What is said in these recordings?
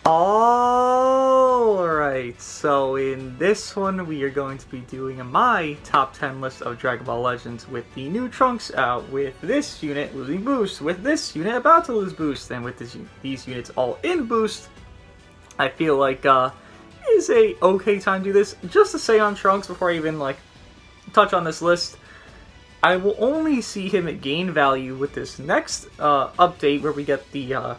Alright, so in this one we are going to be doing my top 10 list of Dragon Ball Legends with the new Trunks out, with this unit losing boost, with this unit about to lose boost, and with these units all in boost. I feel like is a okay time to do this. Just to say on Trunks before I even touch on this list, I will only see him gain value with this next update where we get the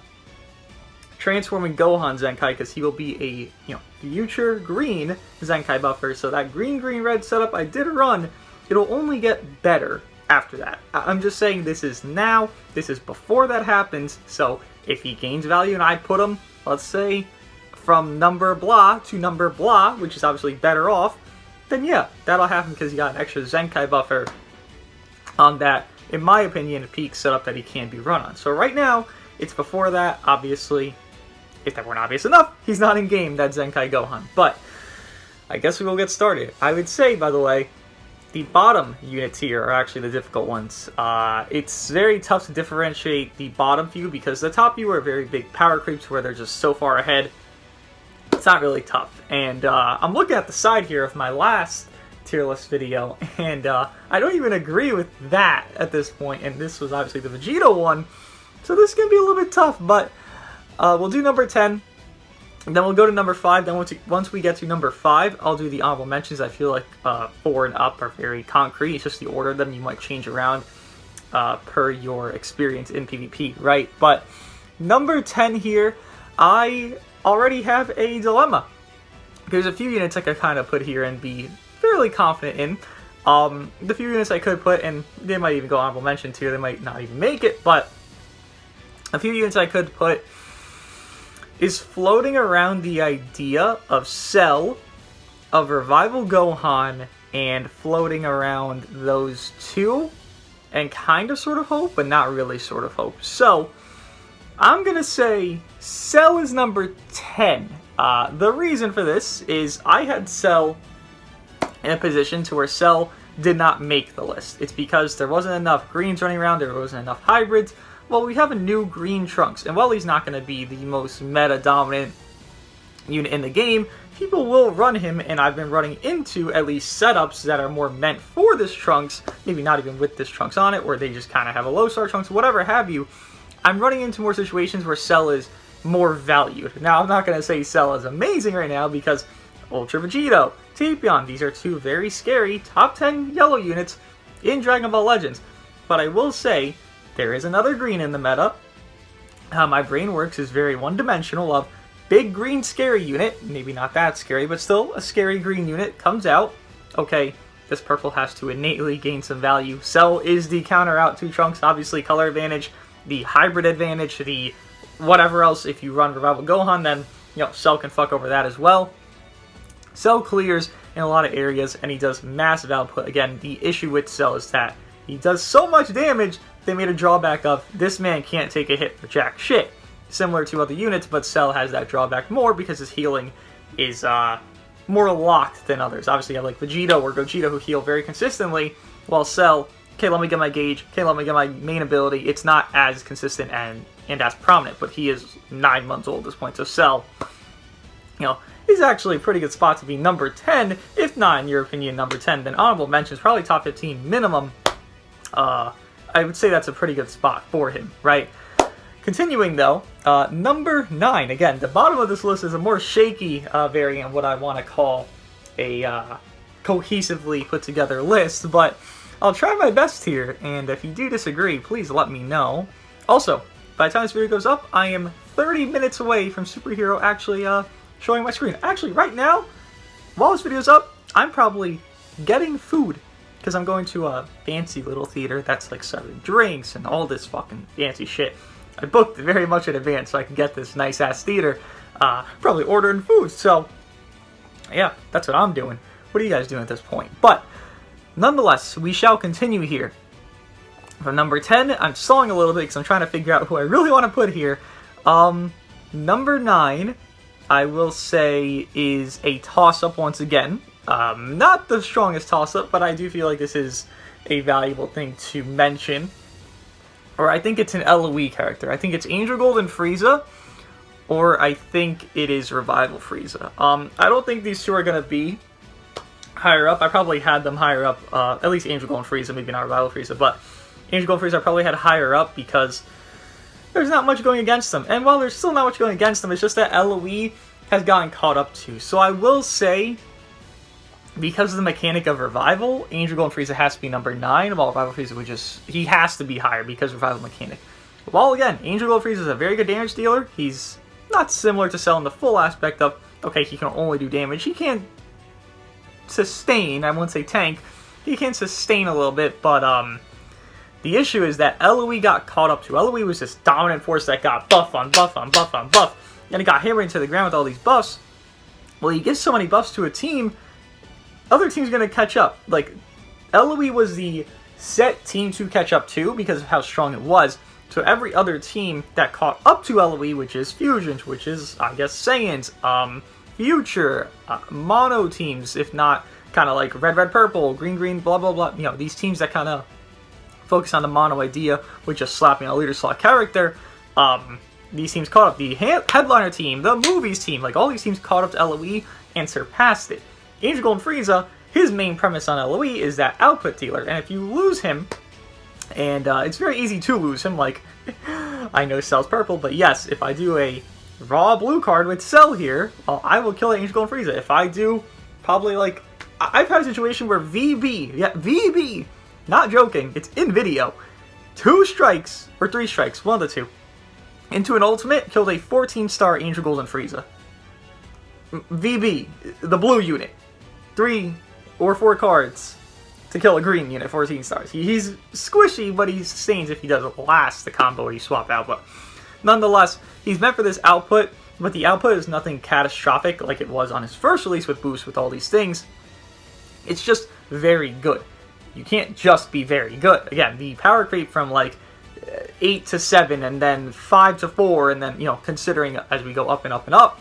transforming Gohan Zenkai, because he will be a future green Zenkai buffer. So that green-red setup I did run, it'll only get better after that. I'm just saying this is now, this is before that happens. So if he gains value and I put him, let's say, from number blah to number blah, which is obviously better off, then yeah, that'll happen because he got an extra Zenkai buffer on that, in my opinion, peak setup that he can be run on. So right now, it's before that, obviously. If that weren't obvious enough, he's not in game, that Zenkai Gohan. But I guess we will get started. I would say, by the way, the bottom units here are actually the difficult ones. It's very tough to differentiate the bottom few because the top few are very big power creeps where they're just so far ahead. It's not really tough. And I'm looking at the side here of my last tier list video, and I don't even agree with that at this point. And this was obviously the Vegeta one, so this can be a little bit tough, but we'll do number 10, and then we'll go to number 5. Then once we get to number 5, I'll do the honorable mentions. I feel like 4 and up are very concrete. It's just the order of them you might change around per your experience in PvP, right? But number 10 here, I already have a dilemma. There's a few units I could kind of put here and be fairly confident in. The few units I could put, and they might even go honorable mention too, they might not even make it, but a few units I could put is floating around the idea of Cell, of Revival Gohan, and floating around those two, and kind of sort of Hope, but not really sort of Hope. So, I'm going to say Cell is number 10. The reason for this is I had Cell in a position to where Cell did not make the list. It's because there wasn't enough greens running around, there wasn't enough hybrids. Well, we have a new green Trunks, and while he's not going to be the most meta-dominant unit in the game, people will run him, and I've been running into at least setups that are more meant for this Trunks, maybe not even with this Trunks on it, or they just kind of have a low-star Trunks, whatever have you. I'm running into more situations where Cell is more valued. Now, I'm not going to say Cell is amazing right now, because Ultra Vegito, Tapion, these are two very scary top 10 yellow units in Dragon Ball Legends. But I will say, there is another green in the meta. How my brain works is very one-dimensional of big green scary unit, maybe not that scary, but still a scary green unit comes out. Okay, this purple has to innately gain some value. Cell is the counter out to Trunks, obviously color advantage, the hybrid advantage, the whatever else. If you run Revival Gohan, then Cell can fuck over that as well. Cell clears in a lot of areas, and he does massive output. Again, the issue with Cell is that he does so much damage, they made a drawback of this man can't take a hit for jack shit. Similar to other units, but Cell has that drawback more because his healing is more locked than others. Obviously, I like Vegito or Gogeta who heal very consistently, while Cell, okay, let me get my gauge, okay, let me get my main ability. It's not as consistent and as prominent, but he is 9 months old at this point, so Cell, is actually a pretty good spot to be number 10, if not, in your opinion, number 10. Then honorable mentions, probably top 15 minimum. I would say that's a pretty good spot for him, right? Continuing though, number 9. Again, the bottom of this list is a more shaky variant of what I want to call a cohesively put together list, but I'll try my best here, and if you do disagree, please let me know. Also, by the time this video goes up, I am 30 minutes away from Superhero actually showing my screen. Actually, right now, while this video's up, I'm probably getting food, because I'm going to a fancy little theater that's like serving drinks and all this fucking fancy shit. I booked very much in advance so I can get this nice-ass theater. Probably ordering food, so yeah, that's what I'm doing. What are you guys doing at this point? But nonetheless, we shall continue here. For number 10, I'm stalling a little bit because I'm trying to figure out who I really want to put here. Number 9, I will say, is a toss-up once again. Not the strongest toss-up, but I do feel like this is a valuable thing to mention. or I think it's an LOE character. I think it's Angel Gold and Frieza, or I think it is Revival Frieza. I don't think these two are going to be higher up. I probably had them higher up, at least Angel Gold and Frieza, maybe not Revival Frieza, but Angel Gold and Frieza I probably had higher up because there's not much going against them. And while there's still not much going against them, it's just that LOE has gotten caught up to. So I will say, because of the mechanic of Revival, Angel Gold and Frieza has to be number 9, while Revival Frieza would just, he has to be higher because of Revival mechanic. While again, Angel Gold Frieza is a very good damage dealer. He's not similar to Cell in the full aspect of, okay, he can only do damage. He can sustain, I wouldn't say tank, he can sustain a little bit, but the issue is that LOE got caught up to. LOE was this dominant force that got buff on buff on buff on buff, and it got hammered into the ground with all these buffs. Well, you give so many buffs to a team, other teams are going to catch up. Like, LOE was the set team to catch up to because of how strong it was. So every other team that caught up to LOE, which is Fusions, which is, I guess, Saiyans, Future, Mono teams, if not kind of like Red, Red, Purple, Green, Green, blah, blah, blah. You know, these teams that kind of focus on the Mono idea with just slapping a leader slot character. These teams caught up. The Headliner team, the Movies team, like all these teams caught up to LOE and surpassed it. Angel Gold and Frieza, his main premise on LOE is that output dealer, and if you lose him, and it's very easy to lose him, like, I know Cell's purple, but yes, if I do a raw blue card with Cell here, I will kill Angel Gold and Frieza. If I do, probably, like, I've had a situation where VB, not joking, it's in video, 2 strikes, or 3 strikes, one of the two, into an ultimate, killed a 14-star Angel Gold and Frieza. VB, the blue unit, 3 or 4 cards to kill a green unit, 14 stars. He's squishy, but he sustains if he doesn't last the combo you swap out. But nonetheless, he's meant for this output, but the output is nothing catastrophic like it was on his first release with Boost with all these things. It's just very good. You can't just be very good. Again, the power creep from like 8 to 7 and then 5 to 4 and then, you know, considering as we go up and up and up,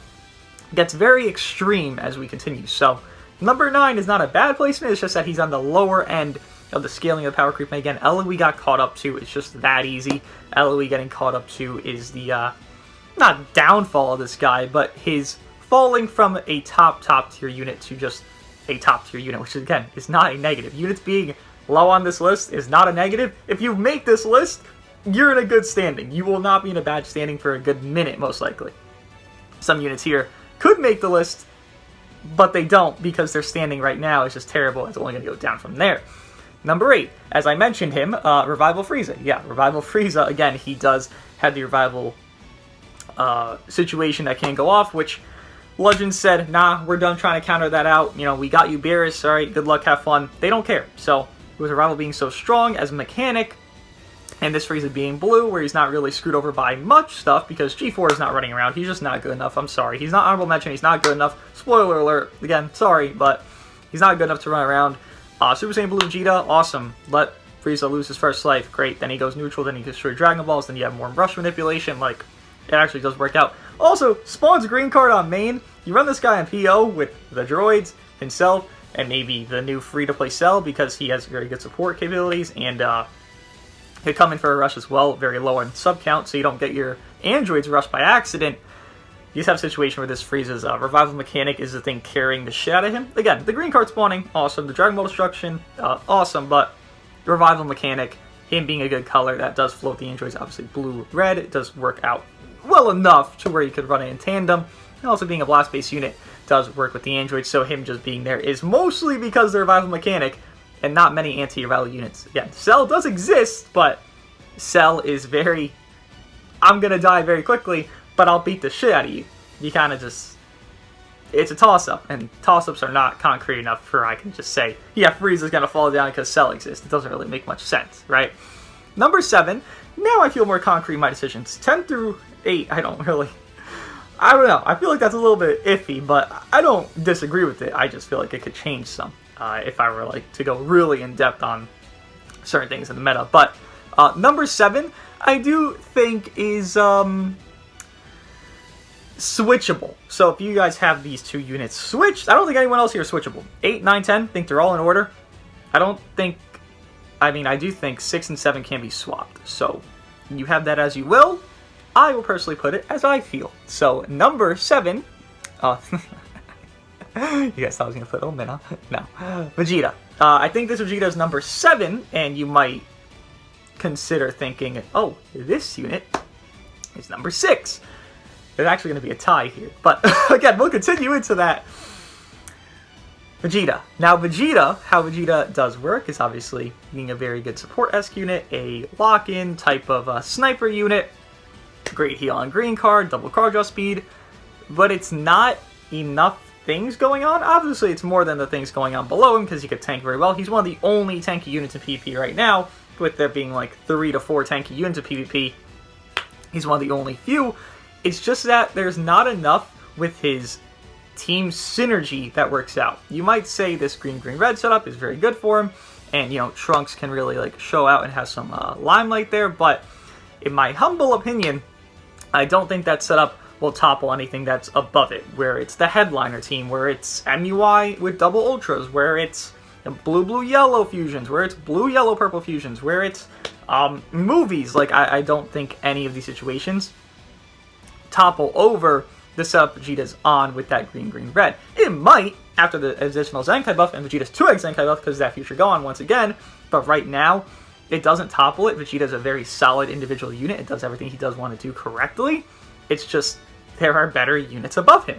gets very extreme as we continue. So number 9 is not a bad placement, it's just that he's on the lower end of the scaling of the power creep. And again, LOE got caught up to, it's just that easy. LOE getting caught up to is the, not downfall of this guy, but his falling from a top tier unit to just a top tier unit, which again, is not a negative. Units being low on this list is not a negative. If you make this list, you're in a good standing. You will not be in a bad standing for a good minute, most likely. Some units here could make the list, but they don't because their standing right now is just terrible. It's only going to go down from there. Number 8, as I mentioned him, Revival Frieza. Yeah, Revival Frieza, again, he does have the Revival situation that can go off, which Legends said, nah, we're done trying to counter that out. You know, we got you, Beerus. All right, good luck, have fun. They don't care. So, with Revival being so strong as a mechanic, and this Frieza being blue, where he's not really screwed over by much stuff, because G4 is not running around. He's just not good enough. I'm sorry. He's not honorable mention. He's not good enough. Spoiler alert. Again, sorry, but he's not good enough to run around. Super Saiyan Blue Vegeta, awesome. Let Frieza lose his first life. Great. Then he goes neutral. Then he destroys Dragon Balls. Then you have more brush manipulation. Like, it actually does work out. Also, spawns green card on main. You run this guy on PO with the droids, himself, and maybe the new free-to-play Cell, because he has very good support capabilities, and he'll come in for a rush as well, very low on sub count, so you don't get your androids rushed by accident. You just have a situation where this Frieza's Revival mechanic is the thing carrying the shit out of him. Again, the green card spawning, awesome. The Dragon Ball Destruction, awesome, but the Revival mechanic, him being a good color, that does float the androids, obviously blue-red, it does work out well enough to where you could run it in tandem, and also being a blast-based unit does work with the androids, so him just being there is mostly because of the Revival mechanic, and not many anti-Revival units. Again, Cell does exist, but Cell is very, I'm gonna die very quickly, but I'll beat the shit out of you. You kind of just, it's a toss-up, and toss-ups are not concrete enough for I can just say, yeah, Frieza's gonna fall down because Cell exists. It doesn't really make much sense, right? Number 7, now I feel more concrete in my decisions. 10 through 8, I don't know. I feel like that's a little bit iffy, but I don't disagree with it. I just feel like it could change some if I were like to go really in depth on certain things in the meta. But number 7, I do think is switchable. So if you guys have these two units switched, I don't think anyone else here is switchable. 8, 9, 10, think they're all in order. I don't think, I mean, I do think 6 and 7 can be swapped. So You have that as you will. I will personally put it as I feel. So, number 7. You guys thought I was going to put Omen, huh? No. Vegeta. I think this Vegeta is number 7, and you might consider thinking, oh, this unit is number 6. There's actually going to be a tie here. But, again, we'll continue into that. Vegeta. Now, Vegeta, how Vegeta does work is obviously being a very good support-esque unit, a lock-in type of sniper unit, great heal on green card, double card draw speed, but it's not enough things going on. Obviously, it's more than the things going on below him, because he could tank very well. He's one of the only tanky units in PvP right now, with there being like 3 to 4 tanky units in PvP. He's one of the only few. It's just that there's not enough with his team synergy that works out. You might say this green-green-red setup is very good for him, and, you know, Trunks can really, like, show out and have some limelight there, but in my humble opinion, I don't think that setup will topple anything that's above it, where it's the headliner team, where it's MUI with double ultras, where it's blue-blue-yellow fusions, where it's blue-yellow-purple fusions, where it's movies. Like, I don't think any of these situations topple over the setup Vegeta's on with that green-green-red. It might, after the additional Zenkai buff and Vegeta's 2x Zenkai buff, because that future Gohan once again, but right now, it doesn't topple it. Vegeta's a very solid individual unit. It does everything he does want to do correctly. It's just, there are better units above him.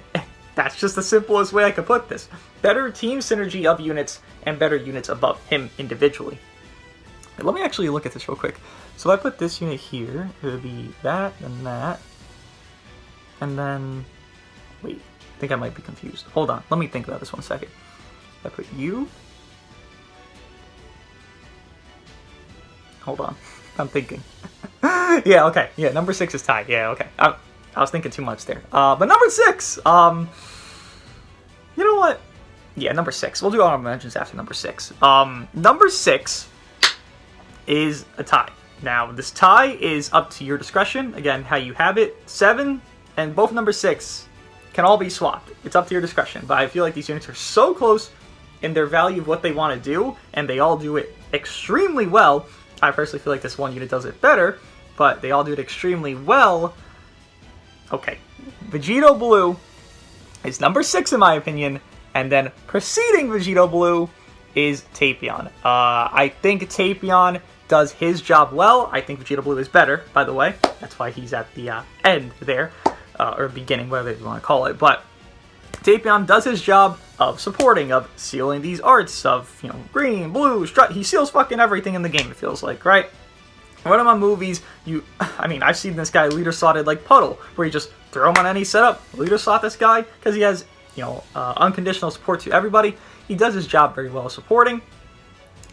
That's just the simplest way I could put this. Better team synergy of units and better units above him individually. Let me actually look at this real quick. So if I put this unit here, it would be that and that. And then, wait, I think I might be confused. Hold on, let me think about this 1 second. If I put you, hold on, I'm thinking. Yeah, okay, yeah, number 6 is tied, yeah, okay. I was thinking too much there. But number 6, you know what? Yeah, number 6, we'll do honorable mentions after number 6. Number 6 is a tie. Now, this tie is up to your discretion, again, how you have it. 7 and both number 6 can all be swapped. It's up to your discretion, but I feel like these units are so close in their value of what they want to do, and they all do it extremely well. I personally feel like this one unit does it better, but they all do it extremely well. Okay, Vegito Blue is number 6 in my opinion, and then preceding Vegito Blue is Tapion. I think Tapion does his job well. I think Vegito Blue is better, by the way. That's why he's at the end there. Or beginning, whatever you want to call it, but Tapion does his job of supporting, of sealing these arts of, you know, green, blue, he seals fucking everything in the game, it feels like, right? One of my movies, I mean, I've seen this guy leader slotted like Puddle, where you just throw him on any setup, leader slot this guy, because he has, you know, unconditional support to everybody. He does his job very well supporting,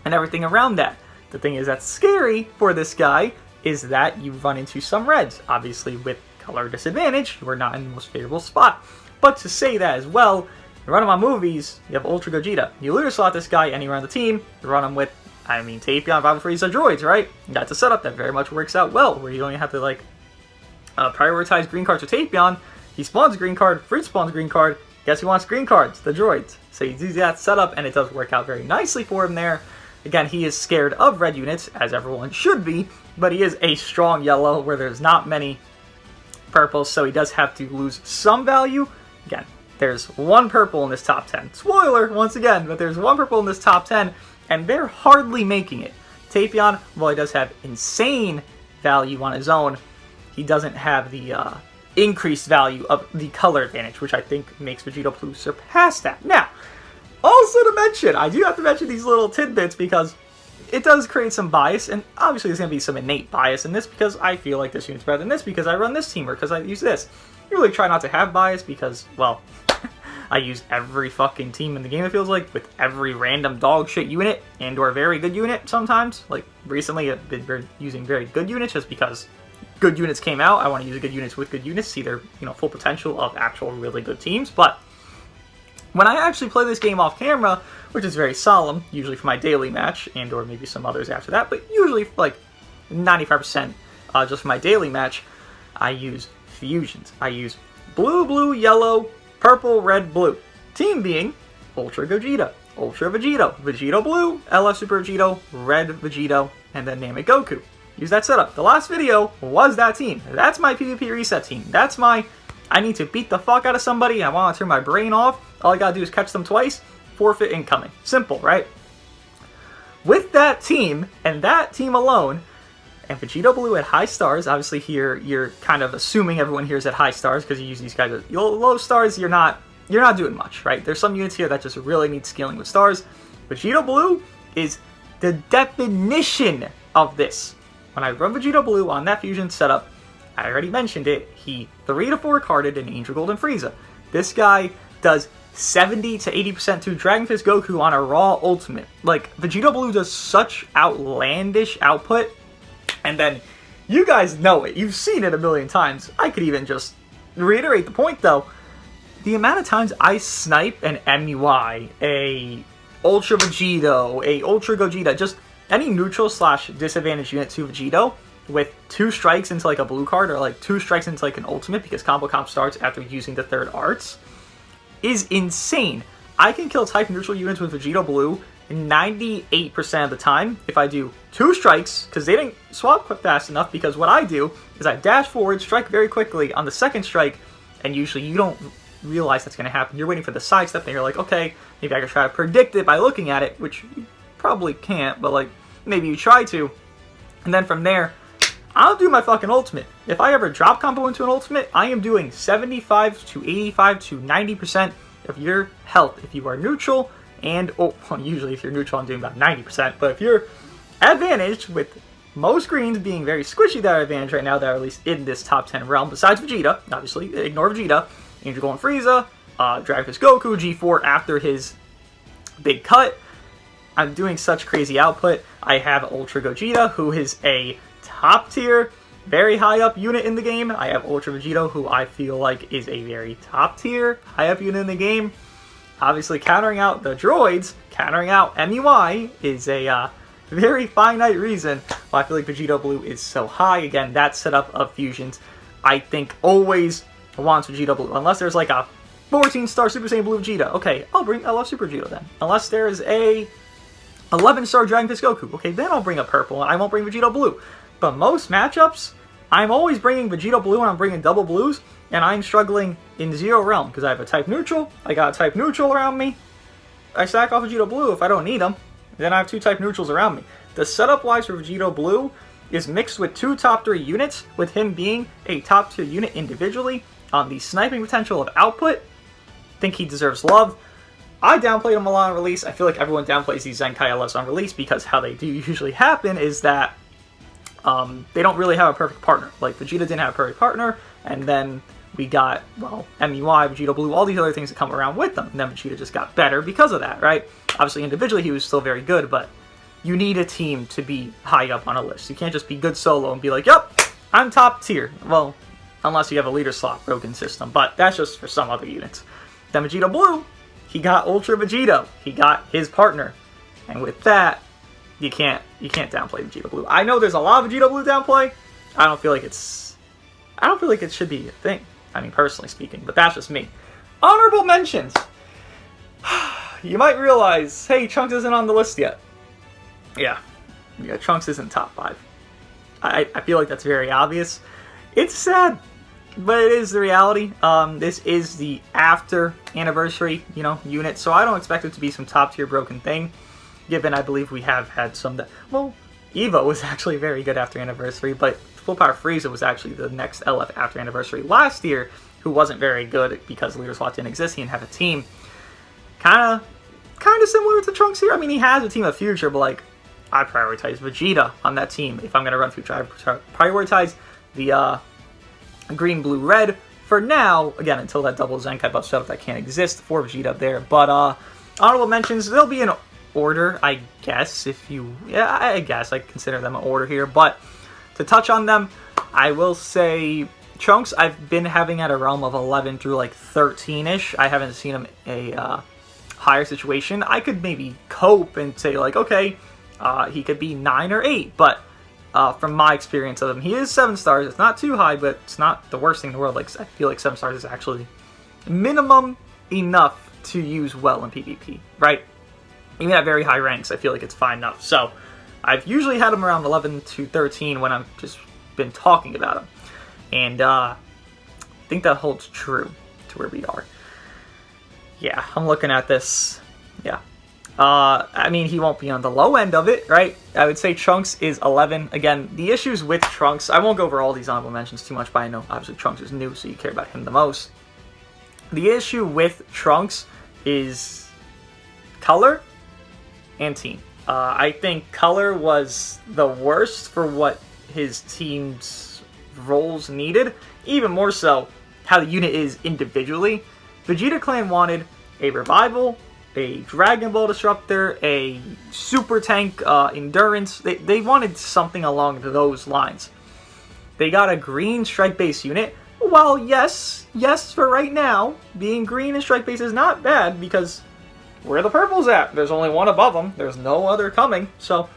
and everything around that. The thing is that's scary for this guy is that you run into some reds, obviously with color disadvantage, you are not in the most favorable spot. But to say that as well, you run him on movies, you have Ultra Gogeta. You leader slot this guy anywhere on the team, you run him with, I mean, Tapion, Vegeta, Frieza droids, right? That's a setup that very much works out well, where you only have to, like, prioritize green cards with Tapion. He spawns a green card, Frieza spawns a green card, guess who wants green cards? The droids. So you do that setup, and it does work out very nicely for him there. Again, he is scared of red units, as everyone should be, but he is a strong yellow, where there's not many purple, so he does have to lose some value. Again, there's 1 purple in this top 10. Spoiler, once again, but there's 1 purple in this top 10, and they're hardly making it. Tapion, while he does have insane value on his own, he doesn't have the increased value of the color advantage, which I think makes Vegito Blue surpass that. Now, also to mention, I do have to mention these little tidbits because it does create some bias, and obviously there's going to be some innate bias in this because I feel like this unit's better than this because I run this team or because I use this. I really try not to have bias because, well, I use every fucking team in the game, it feels like, with every random dog shit unit and or very good unit sometimes. Like, recently I've been using very good units just because good units came out. I want to use good units with good units, see their, you know, full potential of actual really good teams. But when I actually play this game off camera, which is very solemn, usually for my daily match, and or maybe some others after that, but usually like 95% just for my daily match, I use fusions. I use blue, blue, yellow, purple, red, blue. Team being Ultra Gogeta, Ultra Vegito, Vegito Blue, LF Super Vegito, Red Vegito, and then Namek Goku. use that setup. The last video was that team. That's my PvP reset team. That's my, I need to beat the fuck out of somebody, I want to turn my brain off, all I gotta do is catch them twice, forfeit incoming. Simple, right? With that team, and that team alone, and Vegito Blue at high stars, obviously here you're kind of assuming everyone here is at high stars because you use these guys at low stars, you're not doing much, right? There's some units here that just really need scaling with stars. Vegito Blue is the definition of this. When I run Vegito Blue on that fusion setup, I already mentioned it, he 3 to 4 carded an Angel Gold and Frieza. This guy does 70 to 80% to Dragon Fist Goku on a raw ultimate. Like, Vegito Blue does such outlandish output, and then you guys know it. You've seen it a million times. I could even just reiterate the point, though. The amount of times I snipe an MUI, a Ultra Vegito, a Ultra Gogeta, just any neutral / disadvantaged unit to Vegito with 2 strikes into like a blue card or like 2 strikes into like an ultimate because combo comp starts after using the 3rd arts is insane. I can kill type neutral units with Vegito Blue 98% of the time if I do 2 strikes, because they didn't swap quick fast enough, because what I do is I dash forward, strike very quickly on the 2nd strike, and usually you don't realize that's going to happen. You're waiting for the sidestep, and you're like, okay, maybe I can try to predict it by looking at it, which you probably can't, but like, maybe you try to. And then from there, I'll do my fucking ultimate. If I ever drop combo into an ultimate, I am doing 75 to 85 to 90% of your health if you are neutral. And, well, usually if you're neutral, I'm doing about 90%. But if you're advantaged, with most greens being very squishy that are advantaged right now, that are at least in this top 10 realm, besides Vegeta, obviously, ignore Vegeta, Angel Gold and Frieza, Dragon Fist Goku, G4 after his big cut. I'm doing such crazy output. I have Ultra Gogeta, who is a top tier, very high up unit in the game. I have Ultra Vegito, who I feel like is a very top tier, high up unit in the game. Obviously, countering out the droids, countering out MUI is a very finite reason why I feel like Vegito Blue is so high. Again, that setup of fusions, I think, always wants Vegito Blue. Unless there's like a 14-star Super Saiyan Blue Vegeta. Okay, I'll bring LF Super Vegeta then. Unless there is a 11-star Dragon Fist Goku. Okay, then I'll bring a purple and I won't bring Vegito Blue. But most matchups, I'm always bringing Vegito Blue and I'm bringing double blues, and I'm struggling in Zero Realm because I have a type neutral. I got a type neutral around me. I sack off Vegito Blue if I don't need them. Then I have 2 type neutrals around me. The setup wise for Vegito Blue is mixed with 2 top 3 units, with him being a top tier unit individually on the sniping potential of output. Think he deserves love. I downplayed him a lot on release. I feel like everyone downplays these Zenkai LFs on release because how they do usually happen is that they don't really have a perfect partner. Like, Vegeta didn't have a perfect partner, and then we got, well, MUI, Vegito Blue, all these other things that come around with them, and then Vegeta just got better because of that, right? Obviously, individually, he was still very good, but you need a team to be high up on a list. You can't just be good solo and be like, yep, I'm top tier. Well, unless you have a leader slot broken system, but that's just for some other units. Then Vegito Blue, he got Ultra Vegito. He got his partner. And with that, you can't downplay Vegito Blue. I know there's a lot of Vegito Blue downplay. I don't feel like it should be a thing. I mean, personally speaking, but that's just me. Honorable mentions. You might realize, hey, Trunks isn't on the list yet. Yeah, Trunks isn't top 5. I feel like that's very obvious. It's sad, but it is the reality. This is the after anniversary, unit, so I don't expect it to be some top tier broken thing. Given I believe we have had some that, well, Evo was actually very good after anniversary, but Full Power Frieza was actually the next LF after anniversary last year, who wasn't very good because leader slot didn't exist. He didn't have a team. Kind of similar to Trunks here. I mean, he has a team of future, but like, I prioritize Vegeta on that team. If I'm gonna run future, I prioritize the green, blue, red for now. Again, until that double Zenkai buff setup that can't exist for Vegeta there. But honorable mentions, there'll be an order, I guess, I guess I consider them an order here, but to touch on them, I will say Trunks, I've been having at a realm of 11 through like 13-ish. I haven't seen him a higher situation. I could maybe cope and say like, okay, he could be 9 or 8, but from my experience of him, he is 7 stars. It's not too high, but it's not the worst thing in the world. Like, I feel like 7 stars is actually minimum enough to use well in PvP, right? Even at very high ranks, I feel like it's fine enough. So, I've usually had him around 11 to 13 when I've just been talking about him. And I think that holds true to where we are. Yeah, I'm looking at this. Yeah. I mean, he won't be on the low end of it, right? I would say Trunks is 11. Again, the issues with Trunks, I won't go over all these honorable mentions too much, but I know obviously Trunks is new, so you care about him the most. The issue with Trunks is color and team. I think color was the worst for what his team's roles needed. Even more so, how the unit is individually. Vegeta Clan wanted a revival, a Dragon Ball Disruptor, a Super Tank Endurance. They wanted something along those lines. They got a green strike base unit. Well, yes, for right now, being green and strike base is not bad because where the purple's at? There's only one above them. There's no other coming. So,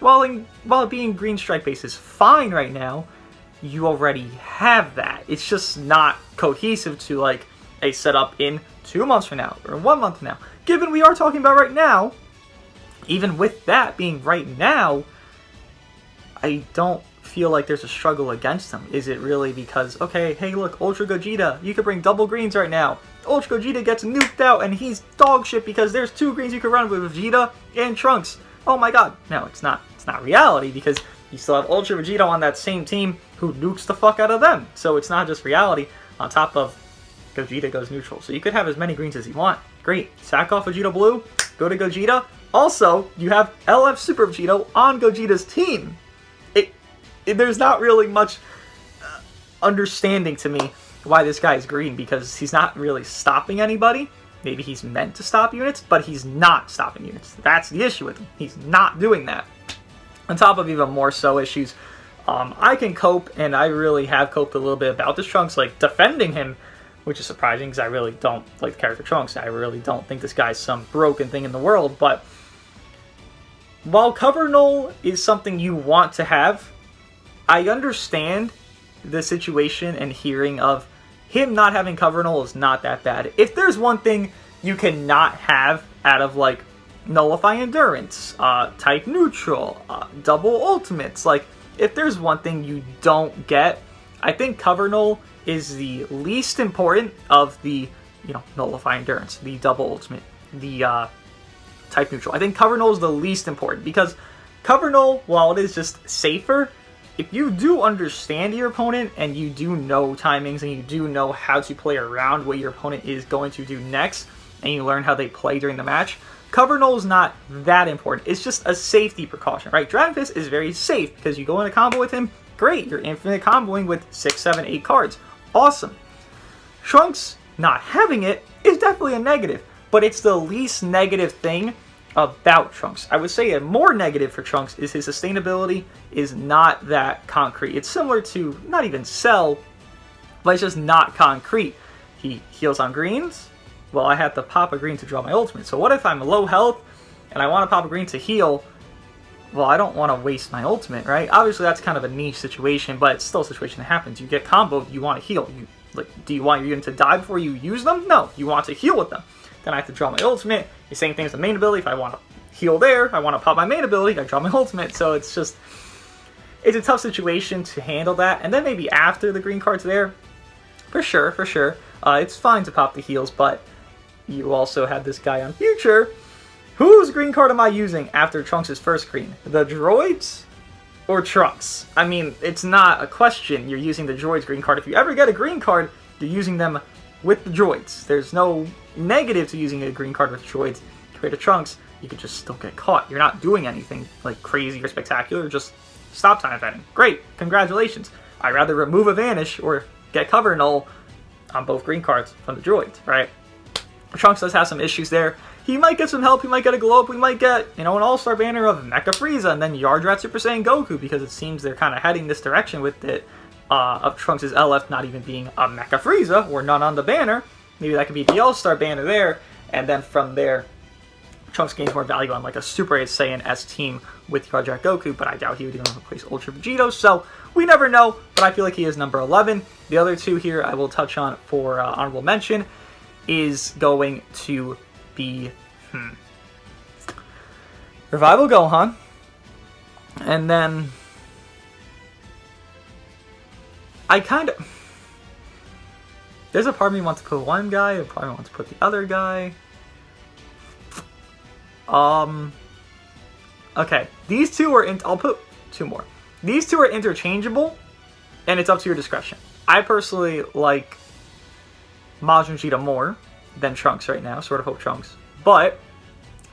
while being green strike base is fine right now, you already have that. It's just not cohesive to like a setup in 2 months from now or 1 month from now. Given we are talking about right now, even with that being right now, I don't feel like there's a struggle against him. Is it really because, okay, hey look, Ultra Gogeta, you could bring double greens right now. Ultra Gogeta gets nuked out and he's dog shit because there's 2 greens you could run with Vegeta and Trunks. Oh my god. No, it's not reality because you still have Ultra Vegeta on that same team who nukes the fuck out of them. So it's not just reality on top of Gogeta goes neutral. So you could have as many greens as you want. Great. Sack off Vegito Blue, go to Gogeta. Also, you have LF Super Vegito on Gogeta's team. There's not really much understanding to me why this guy is green because he's not really stopping anybody. Maybe he's meant to stop units, but he's not stopping units. That's the issue with him. He's not doing that. On top of even more so issues, I can cope, and I really have coped a little bit about this Trunks, like defending him, which is surprising because I really don't like the character Trunks. I really don't think this guy's some broken thing in the world, but while Cover Null is something you want to have, I understand the situation and hearing of him not having Cover Null is not that bad. If there's one thing you cannot have out of like Nullify Endurance, Type Neutral, Double Ultimates, like if there's one thing you don't get, I think Cover Null is the least important of the, Nullify Endurance, the Double Ultimate, the Type Neutral. I think Cover Null is the least important because Cover Null, while it is just safer, if you do understand your opponent and you do know timings and you do know how to play around what your opponent is going to do next and you learn how they play during the match, Cover Null is not that important. It's just a safety precaution, right? Dragon Fist is very safe because you go in a combo with him, great, you're infinite comboing with 6, 7, 8 cards. Awesome. Trunks not having it is definitely a negative, but it's the least negative thing about Trunks. I would say a more negative for Trunks is his sustainability is not that concrete. It's similar to not even Cell, but it's just not concrete. He heals on greens. Well, I have to pop a green to draw my ultimate. So what if I'm low health and I want to pop a green to heal? Well, I don't want to waste my ultimate, right? Obviously, that's kind of a niche situation, but it's still a situation that happens. You get comboed, you want to heal. Do you want your unit to die before you use them? No, you want to heal with them. Then I have to draw my ultimate. The same thing as the main ability. If I want to heal there, I want to pop my main ability, I draw my ultimate. So it's a tough situation to handle that. And then maybe after the green card's there, for sure. It's fine to pop the heals, but you also have this guy on Future. Whose green card am I using after Trunks' first green? The droids or Trunks? I mean, it's not a question. You're using the droids green card. If you ever get a green card, you're using them with the droids. There's no negative to using a green card with droids. Compared to Trunks, you could just still get caught. You're not doing anything like crazy or spectacular, just stop time eventing. Great, congratulations. I'd rather remove a Vanish or get Cover Null on both green cards from the droids, right? Trunks does have some issues there. He might get some help, he might get a glow up, we might get, an all-star banner of Mecha Frieza and then Yardrat Super Saiyan Goku because it seems they're kind of heading this direction with it, of Trunks' LF not even being a Mecha Frieza or none on the banner. Maybe that could be the all-star banner there, and then from there, Trunks gains more value on like a Super Saiyan S team with Yardrat Goku, but I doubt he would even replace Ultra Vegito, so we never know, but I feel like he is number 11. The other two here I will touch on for honorable mention is going to be Revival Gohan And then I kind of... There's a part of me wants to put one guy, a part of me wants to put the other guy. Okay, these two are I'll put two more. These two are interchangeable, and it's up to your discretion. I personally like Majin Vegeta more than Trunks right now, sort of hope Trunks, but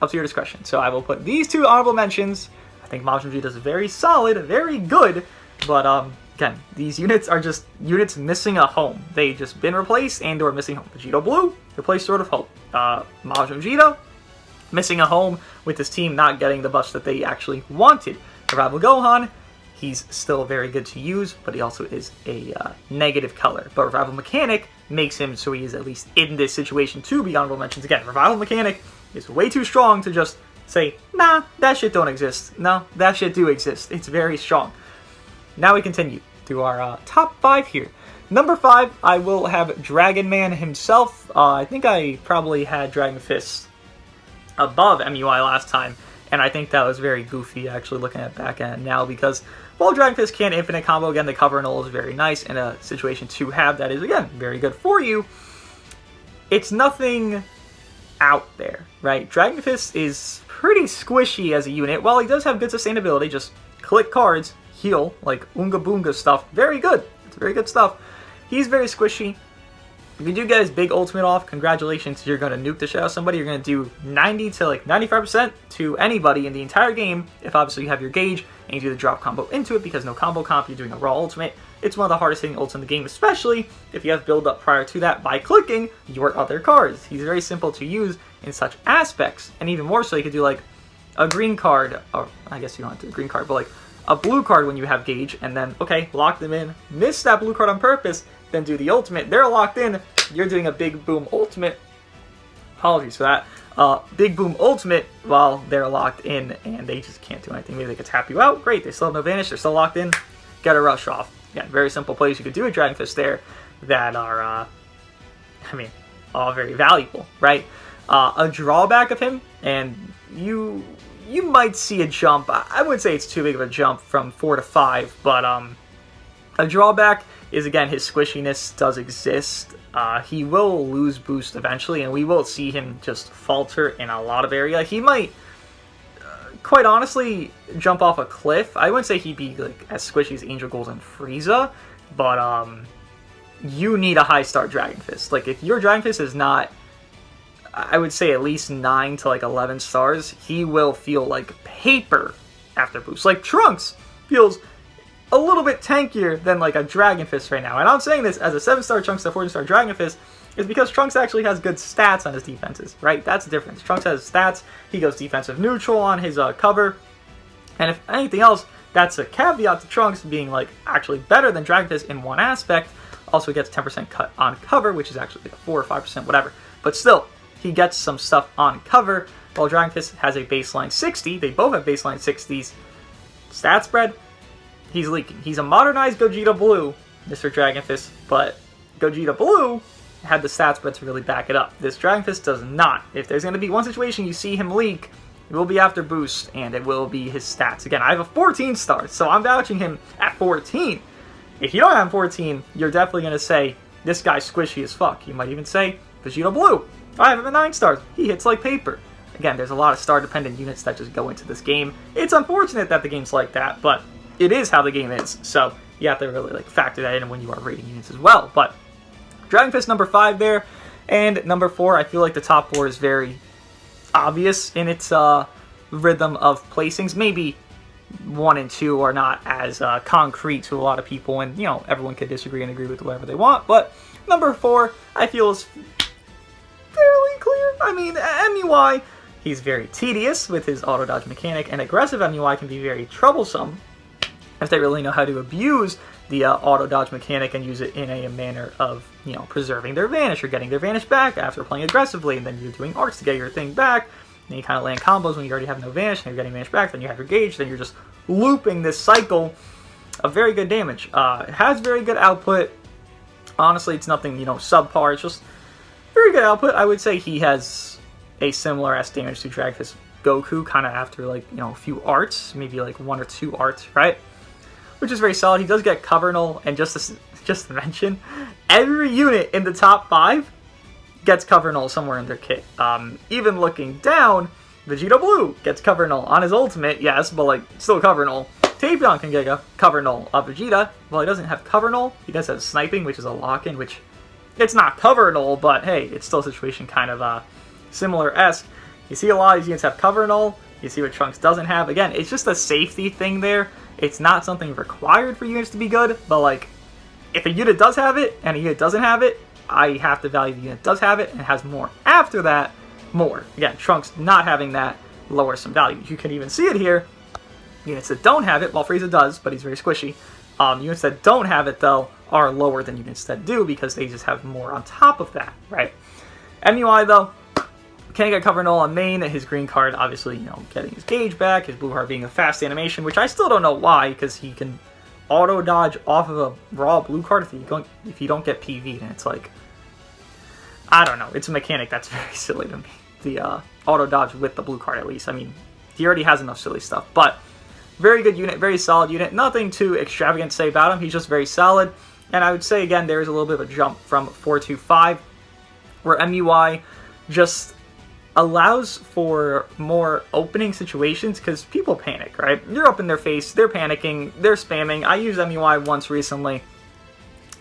up to your discretion. So I will put these two honorable mentions. I think Majin Vegeta is very solid, very good, but again, these units are just units missing a home. They just been replaced and or missing home. Vegito Blue, replaced Sword of Hope. Majin Vegeta, missing a home with his team not getting the buffs that they actually wanted. Rival Gohan, he's still very good to use, but he also is a negative color. But Revival Mechanic makes him so he is at least in this situation to be honorable mentions. Again, Revival Mechanic is way too strong to just say, nah, that shit don't exist. No, that shit do exist. It's very strong. Now we continue to our top 5 here. Number 5, I will have Dragon Man himself. I think I probably had Dragon Fist above MUI last time, and I think that was very goofy actually looking at back end now, because while Dragon Fist can infinite combo, again, the cover and all is very nice in a situation to have that is, again, very good for you. It's nothing out there, right? Dragon Fist is pretty squishy as a unit. While he does have good sustainability, just click cards, heal, like Oonga Boonga stuff, very good. It's very good stuff. He's very squishy. If you do get his big ultimate off, congratulations, you're going to nuke the shit out of somebody. You're going to do 90 to like 95% to anybody in the entire game, if obviously you have your gauge and you do the drop combo into it, because no combo comp, you're doing a raw ultimate. It's one of the hardest hitting ults in the game, especially if you have build up prior to that by clicking your other cards. He's very simple to use in such aspects, and even more so, you could do like a green card, or I guess you don't have to do a green card, but like a blue card when you have gauge, and then, okay, lock them in, miss that blue card on purpose, then do the ultimate. They're locked in, you're doing a big boom ultimate. Apologies for that. Big boom ultimate while they're locked in and they just can't do anything. Maybe they could tap you out. Great, they still have no vanish, they're still locked in. Get a rush off. Again, very simple plays you could do with Dragon Fist there that are, I mean, all very valuable, right? A drawback of him, and you might see a jump. I wouldn't say it's too big of a jump from 4 to 5, but a drawback is, again, his squishiness does exist. He will lose boost eventually, and we will see him just falter in a lot of area. He might, quite honestly, jump off a cliff. I wouldn't say he'd be like as squishy as Angel Gold and Frieza, but you need a high star Dragon Fist. Like, if your Dragon Fist is not, I would say at least 9 to like 11 stars, he will feel like paper after boost. Like Trunks feels a little bit tankier than like a Dragon Fist right now. And I'm saying this as a 7-star Trunks to 14-star Dragon Fist is because Trunks actually has good stats on his defenses, right? That's the difference. Trunks has stats. He goes defensive neutral on his cover. And if anything else, that's a caveat to Trunks being like actually better than Dragon Fist in one aspect. Also gets 10% cut on cover, which is actually like a 4 or 5%, whatever. But still, he gets some stuff on cover, while Dragon Fist has a baseline 60. They both have baseline 60s. Stat spread, he's leaking. He's a modernized Gogeta Blue, Mr. Dragon Fist, but Gogeta Blue had the stat spread to really back it up. This Dragon Fist does not. If there's going to be one situation you see him leak, it will be after boost, and it will be his stats. Again, I have a 14 star, so I'm vouching him at 14. If you don't have 14, you're definitely going to say, this guy's squishy as fuck. You might even say, Vegito Blue, I have him at 9 stars. He hits like paper. Again, there's a lot of star-dependent units that just go into this game. It's unfortunate that the game's like that, but it is how the game is. So you have to really like factor that in when you are rating units as well. But Dragon Fist number 5 there, and number 4, I feel like the top 4 is very obvious in its rhythm of placings. Maybe 1 and 2 are not as concrete to a lot of people, and you know, everyone could disagree and agree with whatever they want. But number 4, I feel, is fairly clear. I mean, MUI, he's very tedious with his auto dodge mechanic, and aggressive MUI can be very troublesome if they really know how to abuse the auto dodge mechanic and use it in a manner of, you know, preserving their vanish or getting their vanish back after playing aggressively, and then you're doing arts to get your thing back. Then you kind of land combos when you already have no vanish, and you're getting vanish back, then you have your gauge, then you're just looping this cycle of very good damage. It has very good output. Honestly, it's nothing, you know, subpar. It's just very good output. I would say he has a similar S damage to Dragon Fist Goku kind of after like, you know, a few arts, maybe like 1 or 2 arts, right? Which is very solid. He does get cover null, and just to mention, every unit in the top 5 gets cover null somewhere in their kit. Even looking down, Vegito Blue gets cover null on his ultimate, yes, but like still cover null. Tapion can get a cover null. Vegeta, well, he doesn't have cover null. He does have sniping, which is a lock-in, which it's not cover null, but hey, it's still a situation kind of similar-esque. You see a lot of these units have cover null. You see what Trunks doesn't have. Again, it's just a safety thing there. It's not something required for units to be good, but like, if a unit does have it and a unit doesn't have it, I have to value the unit does have it and has more. After that, more. Again, Trunks not having that lowers some value. You can even see it here. Units that don't have it, well, Frieza does, but he's very squishy. Units that don't have it, though, are lower than units that do because they just have more on top of that, right? MUI, though, can't get cover null on main. His green card, obviously, you know, getting his gauge back. His blue heart being a fast animation, which I still don't know why, because he can auto dodge off of a raw blue card if you don't get PV'd, and it's like, I don't know. It's a mechanic that's very silly to me. The auto dodge with the blue card, at least. I mean, he already has enough silly stuff, but very good unit, very solid unit. Nothing too extravagant to say about him. He's just very solid. And I would say, again, there is a little bit of a jump from 4 to 5, where MUI just allows for more opening situations because people panic, right? You're up in their face, they're panicking, they're spamming. I used MUI once recently,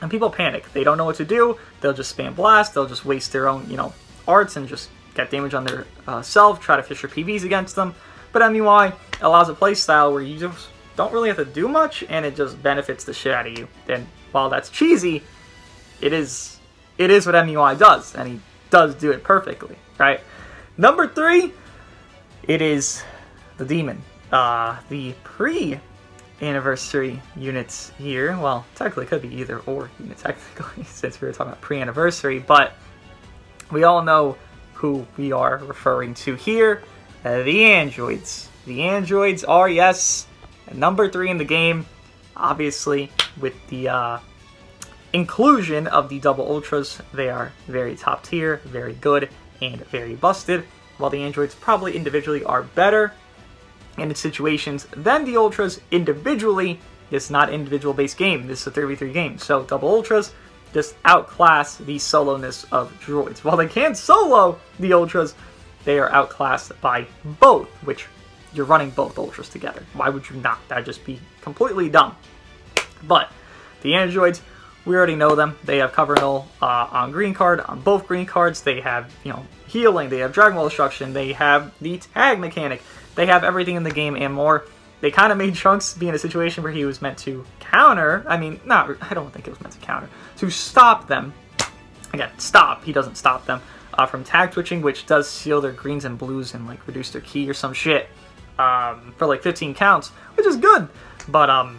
and people panic. They don't know what to do. They'll just spam blast. They'll just waste their own, you know, arts and just get damage on their self, try to fish your PVs against them. But MUI allows a playstyle where you just don't really have to do much, and it just benefits the shit out of you. And while that's cheesy, it is what MUI does, and he does do it perfectly, right? Number 3, it is the Demon. The pre-anniversary units here. Well, technically it could be either or unit, technically, since we were talking about pre-anniversary, but we all know who we are referring to here. The androids. The androids are, yes, number 3 in the game. Obviously, with the inclusion of the double ultras, they are very top tier, very good, and very busted, while the androids probably individually are better in situations than the ultras individually. It's not an individual based game, this is a 3v3 game, so double ultras just outclass the soloness of droids. While they can't solo the ultras, they are outclassed by both, which you're running both ultras together. Why would you not? That'd just be completely dumb. But the androids, we already know them. They have cover null on green card, on both green cards. They have, you know, healing. They have Dragon Ball destruction. They have the tag mechanic. They have everything in the game and more. They kind of made Trunks be in a situation where he was meant to counter. I mean, I don't think it was meant to counter. To stop them. Again, stop. He doesn't stop them from tag switching, which does seal their greens and blues and like reduce their key or some shit for like 15 counts, which is good. But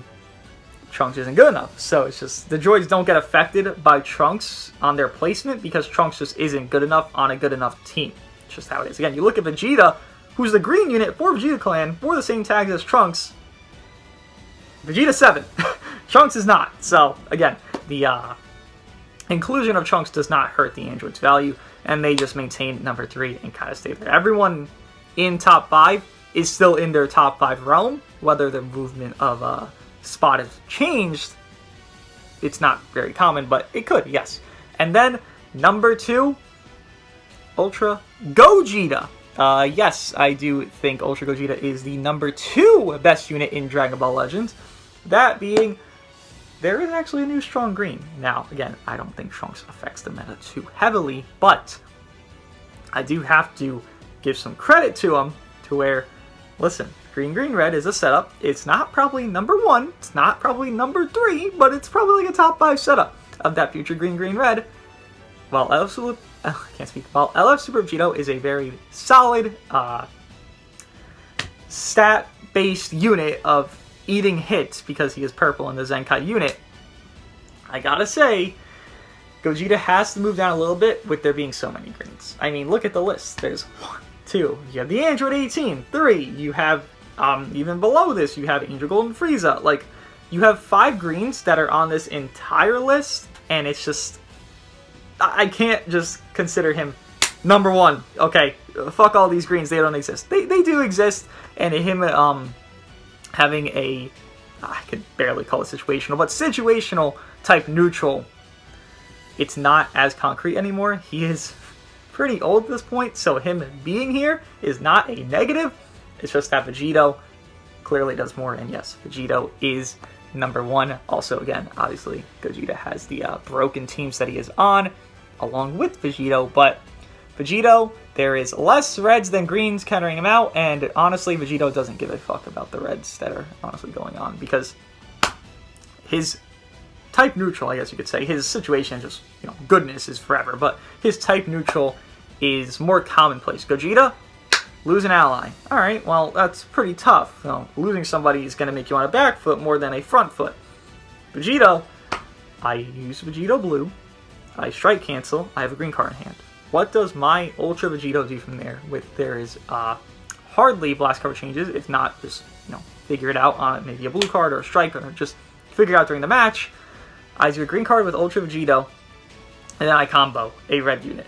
Trunks isn't good enough. So it's just the droids don't get affected by Trunks on their placement because Trunks just isn't good enough on a good enough team. It's just how it is. Again, you look at Vegeta, who's the green unit for Vegeta Clan, for the same tags as Trunks. Vegeta 7. Trunks is not. So, again, the inclusion of Trunks does not hurt the android's value, and they just maintain number 3 and kind of stay there. Everyone in top 5 is still in their top 5 realm, whether the movement of spot has changed. It's not very common, but it could, yes. And then, number 2, Ultra Gogeta. Yes, I do think Ultra Gogeta is the number 2 best unit in Dragon Ball Legends. That being, there is actually a new strong green. Now, again, I don't think Trunks affects the meta too heavily, but I do have to give some credit to him to where, listen, green, green, red is a setup. It's not probably number 1. It's not probably number 3, but it's probably like a top 5 setup of that future green, green, red. Well, LF Super Vegito is a very solid stat-based unit of eating hits because he is purple in the Zenkai unit. I gotta say, Gogeta has to move down a little bit with there being so many greens. I mean, look at the list. There's 1, 2. You have the Android 18. 3. You have, even below this, you have Angel Gold and Frieza. Like, you have 5 greens that are on this entire list, and it's just, I can't just consider him number 1. Okay, fuck all these greens, they don't exist. They do exist, and him having a, I could barely call it situational, but situational type neutral, it's not as concrete anymore. He is pretty old at this point, so him being here is not a negative. It's just that Vegito clearly does more, and yes, Vegito is number one. Also, again, obviously, Gogeta has the broken teams that he is on, along with Vegito, but Vegito, there is less reds than greens countering him out, and honestly, Vegito doesn't give a fuck about the reds that are honestly going on, because his type neutral, I guess you could say, his situation just, goodness is forever, but his type neutral is more commonplace. Gogeta, lose an ally. Alright, well, that's pretty tough. Losing somebody is going to make you on a back foot more than a front foot. Vegito, I use Vegito Blue, I strike cancel, I have a green card in hand. What does my Ultra Vegito do from there? There is hardly blast cover changes. If not, just figure it out on maybe a blue card or a strike, or just figure it out during the match. I do a green card with Ultra Vegito, and then I combo a red unit.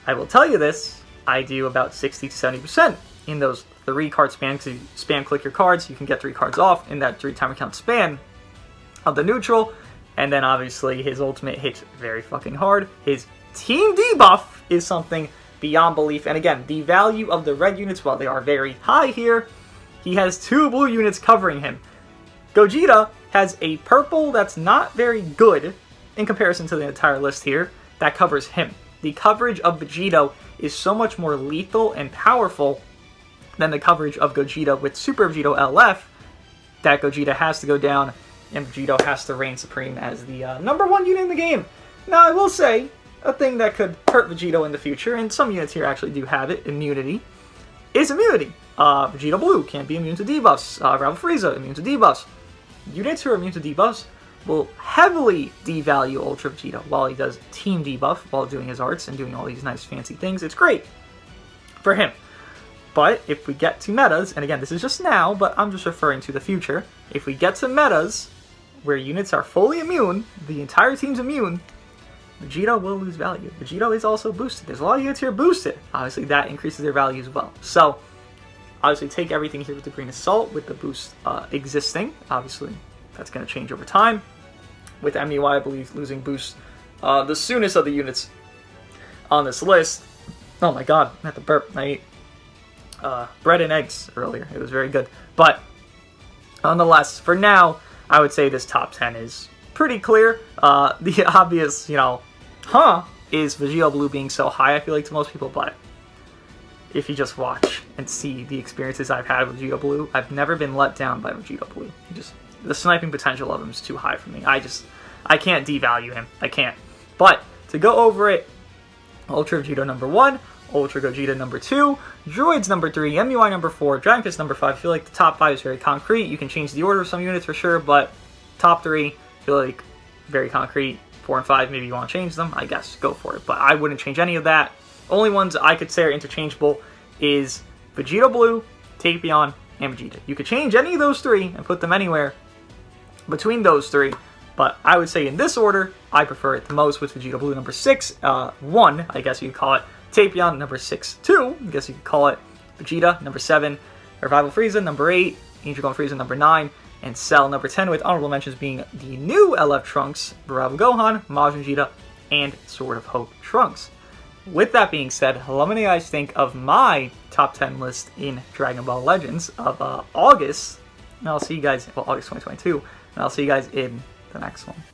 I will tell you this, I do about 60 to 70% in those 3-card spans. Because you spam click your cards, you can get 3 cards off in that 3-timer count span of the neutral. And then obviously his ultimate hits very fucking hard. His team debuff is something beyond belief. And again, the value of the red units, while they are very high here, he has 2 blue units covering him. Gogeta has a purple that's not very good in comparison to the entire list here that covers him. The coverage of Vegito is so much more lethal and powerful than the coverage of Gogeta with Super Vegito LF, that Gogeta has to go down and Vegito has to reign supreme as the number 1 unit in the game. Now, I will say, a thing that could hurt Vegito in the future, and some units here actually do have it, immunity, is immunity. Vegito Blue can't be immune to debuffs. Rival Frieza, immune to debuffs. Units who are immune to debuffs will heavily devalue Ultra Vegeta while he does team debuff, while doing his arts and doing all these nice fancy things. It's great for him. But if we get to metas, and again, this is just now, but I'm just referring to the future, if we get to metas where units are fully immune, the entire team's immune, Vegito will lose value. Vegito is also boosted. There's a lot of units here boosted. Obviously, that increases their value as well. So, obviously, take everything here with a grain of salt with the boost existing. Obviously, that's going to change over time. With MUI, I believe, losing boost the soonest of the units on this list. Oh my god, I had to burp. I ate bread and eggs earlier. It was very good. But, nonetheless, for now, I would say this top 10 is pretty clear. The obvious, is Vegito Blue being so high, I feel like, to most people, but if you just watch and see the experiences I've had with Vegito Blue, I've never been let down by Vegito Blue. The sniping potential of him is too high for me. I can't devalue him. I can't. But, to go over it, Ultra Vegito number 1, Ultra Gogeta number 2, Droids number 3, MUI number 4, Dragon Fist number 5. I feel like the top 5 is very concrete. You can change the order of some units for sure, but top 3, I feel like very concrete. 4 and 5, maybe you want to change them, I guess, go for it. But I wouldn't change any of that. Only ones I could say are interchangeable is Vegito Blue, Tapion, and Vegeta. You could change any of those 3 and put them anywhere between those 3, but I would say in this order, I prefer it the most with Vegito Blue number 6, 1, I guess you could call it, Tapion number 6, 2, I guess you could call it, Vegeta number 7, Revival Frieza number 8, Angel Gun Frieza number 9, and Cell number 10, with honorable mentions being the new LF Trunks, Revival Gohan, Majin Vegeta, and Sword of Hope Trunks. With that being said, let me know what you guys think of my top 10 list in Dragon Ball Legends of August, and I'll see you guys, August 2022, and I'll see you guys in the next one.